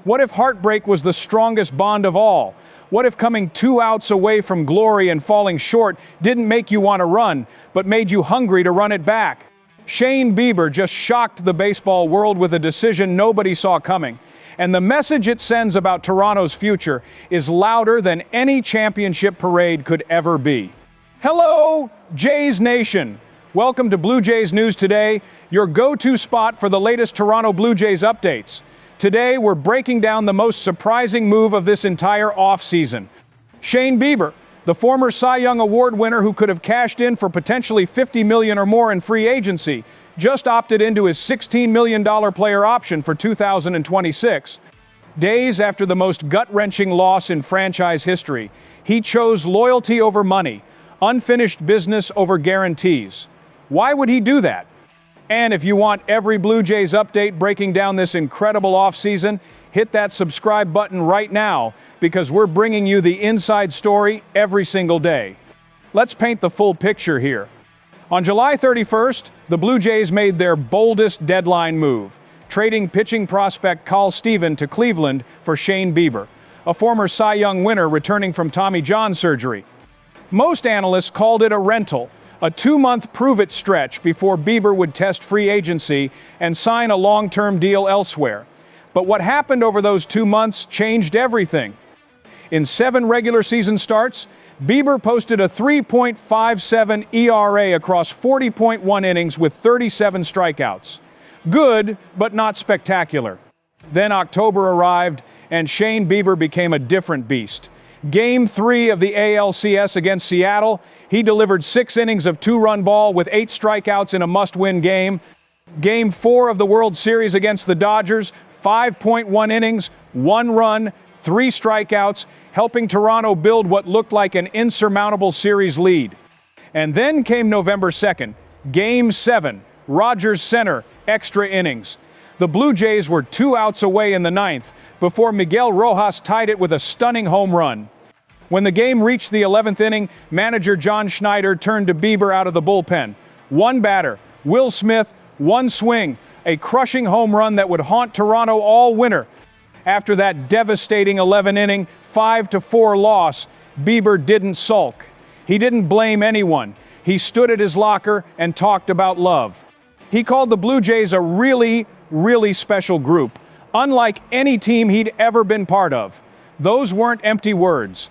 What if heartbreak was the strongest bond of all? What if coming 2 outs away from glory and falling short didn't make you want to run, but made you hungry to run it back? Shane Bieber just shocked the baseball world with a decision nobody saw coming. And the message it sends about Toronto's future is louder than any championship parade could ever be. Hello, Jays Nation! Welcome to Blue Jays News Today, your go-to spot for the latest Toronto Blue Jays updates. Today, we're breaking down the most surprising move of this entire offseason. Shane Bieber, the former Cy Young Award winner who could have cashed in for potentially $50 million or more in free agency, just opted into his $16 million player option for 2026. Days after the most gut-wrenching loss in franchise history, he chose loyalty over money, unfinished business over guarantees. Why would he do that? And if you want every Blue Jays update breaking down this incredible offseason, hit that subscribe button right now because we're bringing you the inside story every single day. Let's paint the full picture here. On July 31st, the Blue Jays made their boldest deadline move, trading pitching prospect Carl Steven to Cleveland for Shane Bieber, a former Cy Young winner returning from Tommy John surgery. Most analysts called it a rental, a 2-month prove-it stretch before Bieber would test free agency and sign a long-term deal elsewhere. But what happened over those 2 months changed everything. In 7 regular season starts, Bieber posted a 3.57 ERA across 40.1 innings with 37 strikeouts. Good, but not spectacular. Then October arrived, and Shane Bieber became a different beast. Game 3 of the ALCS against Seattle, he delivered 6 innings of 2-run ball with 8 strikeouts in a must-win game. Game 4 of the World Series against the Dodgers, 5.1 innings, 1 run, 3 strikeouts, helping Toronto build what looked like an insurmountable series lead. And then came November 2nd, Game 7, Rogers Center, extra innings. The Blue Jays were 2 outs away in the 9th before Miguel Rojas tied it with a stunning home run. When the game reached the 11th inning, manager John Schneider turned to Bieber out of the bullpen. 1 batter, Will Smith, 1 swing, a crushing home run that would haunt Toronto all winter. After that devastating 11-inning, 5-4 loss, Bieber didn't sulk. He didn't blame anyone. He stood at his locker and talked about love. He called the Blue Jays a really, really special group, unlike any team he'd ever been part of. Those weren't empty words.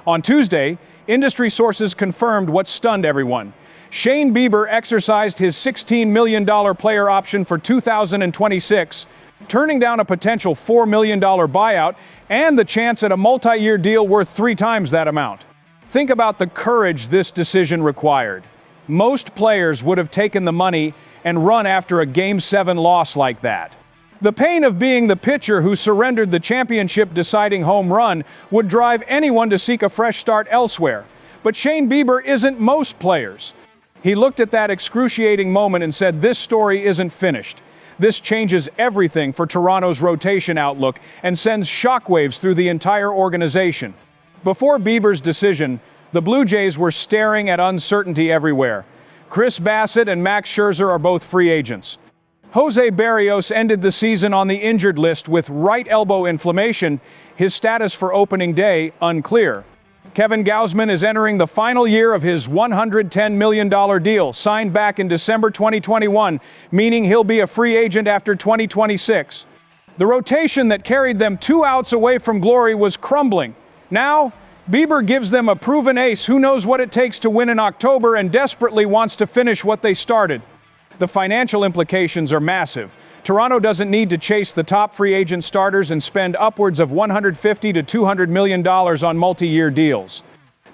On Tuesday, industry sources confirmed what stunned everyone. Shane Bieber exercised his $16 million player option for 2026, turning down a potential $4 million buyout and the chance at a multi-year deal worth 3 times that amount. Think about the courage this decision required. Most players would have taken the money and run after a Game 7 loss like that. The pain of being the pitcher who surrendered the championship-deciding home run would drive anyone to seek a fresh start elsewhere. But Shane Bieber isn't most players. He looked at that excruciating moment and said, "This story isn't finished. This changes everything for Toronto's rotation outlook and sends shockwaves through the entire organization." Before Bieber's decision, the Blue Jays were staring at uncertainty everywhere. Chris Bassett and Max Scherzer are both free agents. Jose Barrios ended the season on the injured list with right elbow inflammation, his status for opening day unclear. Kevin Gausman is entering the final year of his $110 million deal, signed back in December 2021, meaning he'll be a free agent after 2026. The rotation that carried them 2 outs away from glory was crumbling. Now, Bieber gives them a proven ace who knows what it takes to win in October and desperately wants to finish what they started. The financial implications are massive. Toronto doesn't need to chase the top free agent starters and spend upwards of $150 to $200 million on multi-year deals.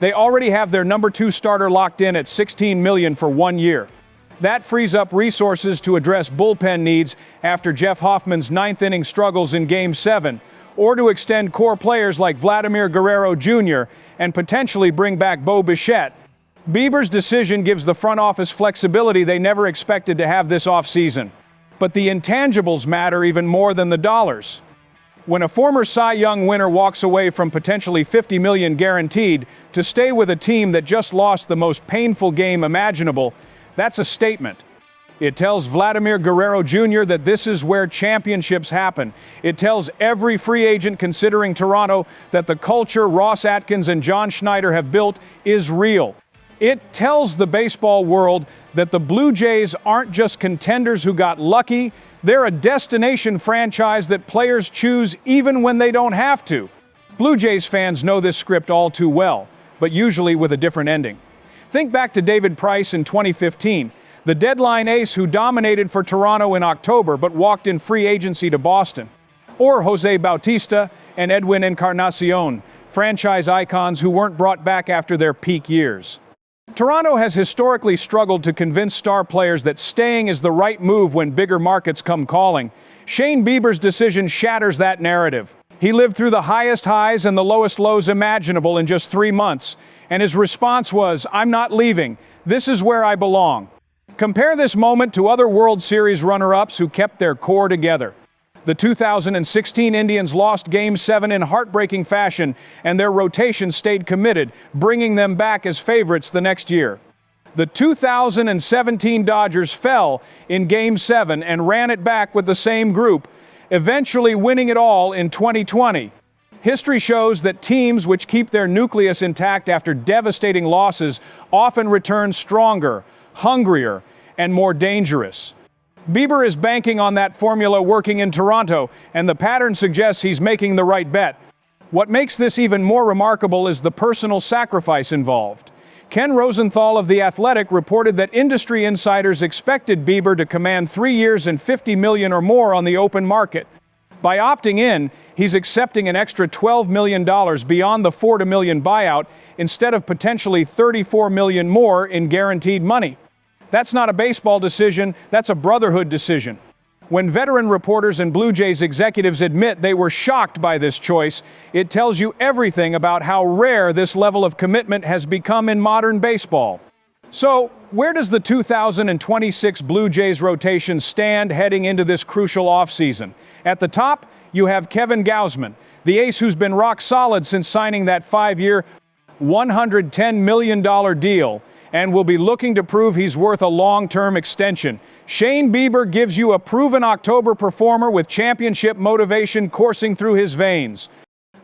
They already have their number 2 starter locked in at $16 million for 1 year. That frees up resources to address bullpen needs after Jeff Hoffman's 9th-inning struggles in Game 7, or to extend core players like Vladimir Guerrero Jr. and potentially bring back Bo Bichette. Bieber's decision gives the front office flexibility they never expected to have this offseason. But the intangibles matter even more than the dollars. When a former Cy Young winner walks away from potentially $50 million guaranteed to stay with a team that just lost the most painful game imaginable, that's a statement. It tells Vladimir Guerrero Jr. that this is where championships happen. It tells every free agent considering Toronto that the culture Ross Atkins and John Schneider have built is real. It tells the baseball world that the Blue Jays aren't just contenders who got lucky, they're a destination franchise that players choose even when they don't have to. Blue Jays fans know this script all too well, but usually with a different ending. Think back to David Price in 2015. The deadline ace who dominated for Toronto in October but walked in free agency to Boston. Or Jose Bautista and Edwin Encarnacion, franchise icons who weren't brought back after their peak years. Toronto has historically struggled to convince star players that staying is the right move when bigger markets come calling. Shane Bieber's decision shatters that narrative. He lived through the highest highs and the lowest lows imaginable in just 3 months, and his response was, "I'm not leaving. This is where I belong." Compare this moment to other World Series runner-ups who kept their core together. The 2016 Indians lost Game 7 in heartbreaking fashion, and their rotation stayed committed, bringing them back as favorites the next year. The 2017 Dodgers fell in Game 7 and ran it back with the same group, eventually winning it all in 2020. History shows that teams which keep their nucleus intact after devastating losses often return stronger, hungrier, and more dangerous. Bieber is banking on that formula working in Toronto, and the pattern suggests he's making the right bet. What makes this even more remarkable is the personal sacrifice involved. Ken Rosenthal of The Athletic reported that industry insiders expected Bieber to command 3 years and $50 million or more on the open market. By opting in, he's accepting an extra $12 million beyond the $40 million buyout instead of potentially $34 million more in guaranteed money. That's not a baseball decision, that's a brotherhood decision. When veteran reporters and Blue Jays executives admit they were shocked by this choice, it tells you everything about how rare this level of commitment has become in modern baseball. So, where does the 2026 Blue Jays rotation stand heading into this crucial offseason? At the top, you have Kevin Gausman, the ace who's been rock solid since signing that 5-year, $110 million deal, and will be looking to prove he's worth a long-term extension. Shane Bieber gives you a proven October performer with championship motivation coursing through his veins.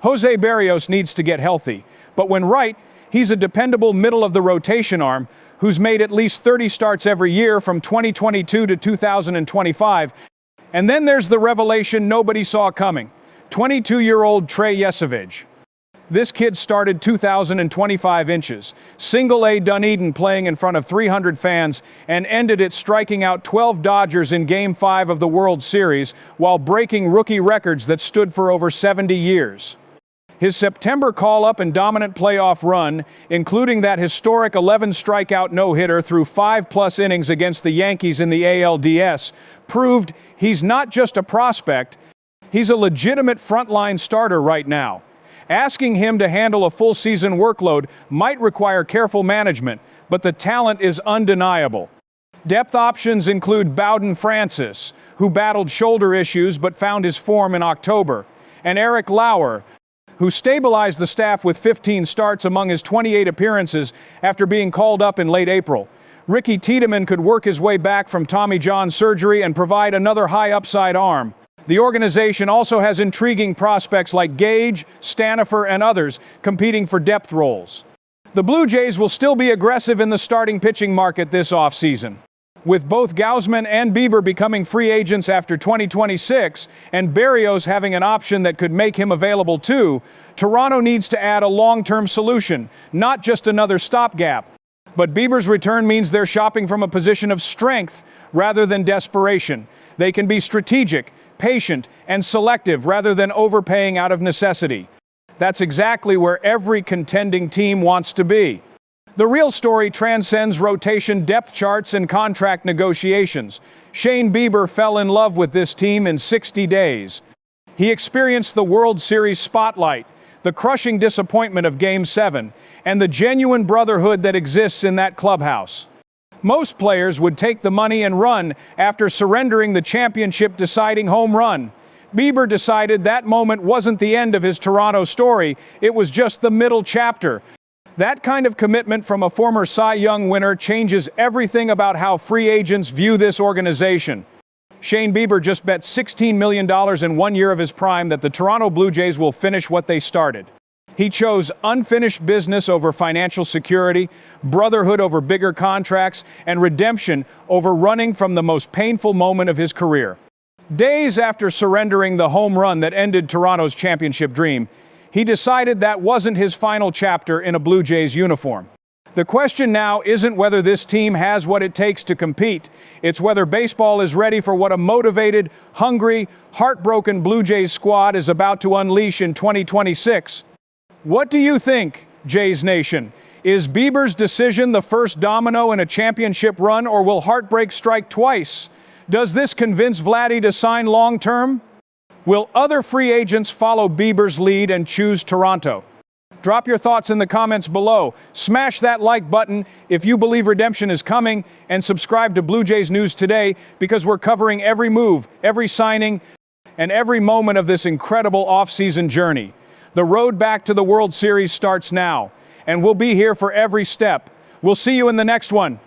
Jose Berrios needs to get healthy, but when right, he's a dependable middle-of-the-rotation arm who's made at least 30 starts every year from 2022 to 2025. And then there's the revelation nobody saw coming, 22-year-old Trey Yesavage. This kid started 2,025 inches, single-A Dunedin playing in front of 300 fans, and ended it striking out 12 Dodgers in Game 5 of the World Series while breaking rookie records that stood for over 70 years. His September call-up and dominant playoff run, including that historic 11-strikeout no-hitter through 5+ innings against the Yankees in the ALDS, proved he's not just a prospect, he's a legitimate frontline starter right now. Asking him to handle a full season workload might require careful management, but the talent is undeniable. Depth options include Bowden Francis, who battled shoulder issues but found his form in October, and Eric Lauer, who stabilized the staff with 15 starts among his 28 appearances after being called up in late April. Ricky Tiedemann could work his way back from Tommy John surgery and provide another high-upside arm. The organization also has intriguing prospects like Gage, Stanifer, and others competing for depth roles. The Blue Jays will still be aggressive in the starting pitching market this offseason. With both Gausman and Bieber becoming free agents after 2026, and Berrios having an option that could make him available too, Toronto needs to add a long-term solution, not just another stopgap. But Bieber's return means they're shopping from a position of strength rather than desperation. They can be strategic, patient, and selective rather than overpaying out of necessity. That's exactly where every contending team wants to be. The real story transcends rotation depth charts and contract negotiations. Shane Bieber fell in love with this team in 60 days. He experienced the World Series spotlight, the crushing disappointment of Game 7, and the genuine brotherhood that exists in that clubhouse. Most players would take the money and run after surrendering the championship-deciding home run. Bieber decided that moment wasn't the end of his Toronto story, it was just the middle chapter. That kind of commitment from a former Cy Young winner changes everything about how free agents view this organization. Shane Bieber just bet $16 million in 1 year of his prime that the Toronto Blue Jays will finish what they started. He chose unfinished business over financial security, brotherhood over bigger contracts, and redemption over running from the most painful moment of his career. Days after surrendering the home run that ended Toronto's championship dream, he decided that wasn't his final chapter in a Blue Jays uniform. The question now isn't whether this team has what it takes to compete. It's whether baseball is ready for what a motivated, hungry, heartbroken Blue Jays squad is about to unleash in 2026. What do you think, Jays Nation? Is Bieber's decision the first domino in a championship run, or will heartbreak strike twice? Does this convince Vladdy to sign long-term? Will other free agents follow Bieber's lead and choose Toronto? Drop your thoughts in the comments below. Smash that like button if you believe redemption is coming, and subscribe to Blue Jays News Today, because we're covering every move, every signing, and every moment of this incredible off-season journey. The road back to the World Series starts now, and we'll be here for every step. We'll see you in the next one.